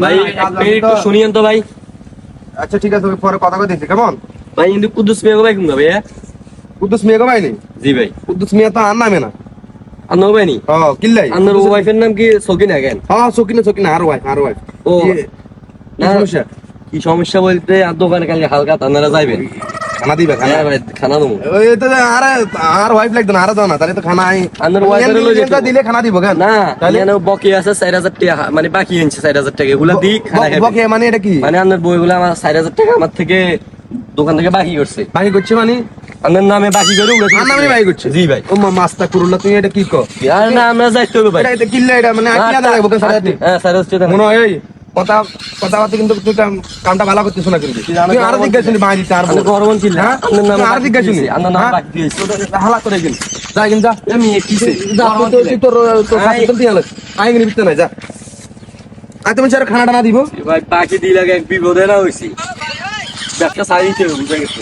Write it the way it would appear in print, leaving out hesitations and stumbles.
ভাই একটু শুনিয়েন তো ভাই। আচ্ছা ঠিক আছে, পরে কথা কই দিছি কেমন। ভাই কিন্তু কুদ্দুস মিয়া ভাই কোন ভাই? কুদ্দুস মিয়া ভাই নি? জি ভাই। কুদ্দুস মিয়া তো আর নামে না। আন্নার ভাই নি? হ্যাঁ কিল্লাই। আন্নার ওয়াইফের নাম কি সকিনা কেন? হ্যাঁ সকিনা আর ওয়াইফ ও না সমস্যা। কি সমস্যা বলতে আর দোকানে কালকে হালকা আপনারা যাইবেন খানা দিবে খানা? হ্যাঁ ভাই খানা দেবো। ওই তো আর ওয়াইফ লাগতো না, আর দাও না তাহলে তো খানা আই আন্নার ওয়াইফের লগে দিলে খানা দিব কেন? না তাহলে মানে বকি আছে 4000 টাকা, মানে বাকি আনছে 4000 টাকা, এগুলা দি খানা খাবে। বকে মানে এটা কি? মানে আন্নার বইগুলো আমার 4000 টাকা আমার থেকে দোকান থেকে বাকি করছে। বাকি করছে মানে আন্নার নামে বাকি করে উড়ে আর নামে বাকি করছে? জি ভাই। ও মাস্তা কুরুল্লা তুমি এটা কি কো? আর না আমরা যাইতে হবে ভাই। এটা কিল্লা এটা মানে আকিয়া দা লাগবে সারা দিন। হ্যাঁ 4000 টাকা মনে হয় এই কথাবার্তা কিন্তু তুই কামটা ভালো করতেছ না কিন্তু। তুই আর দিক গেছিস বাড়ি দিতে আর আমি গরমন ছিল হ্যাঁ আন্নার নামে আর দিক গেছিস আন্নার নামে বাকি দিয়েছি। হালা করে গেল যা কিন্তু যা আমি কিসে যা তুই তোর কাছে তো দিয়ে লাগ আই গনি বিতে না যা। আই তুমি স্যার খানা টানা দিব ভাই বাকি দিলাকে এক বিপদে না হইছি। ব্যবসা সারিতে বুঝা গেছে।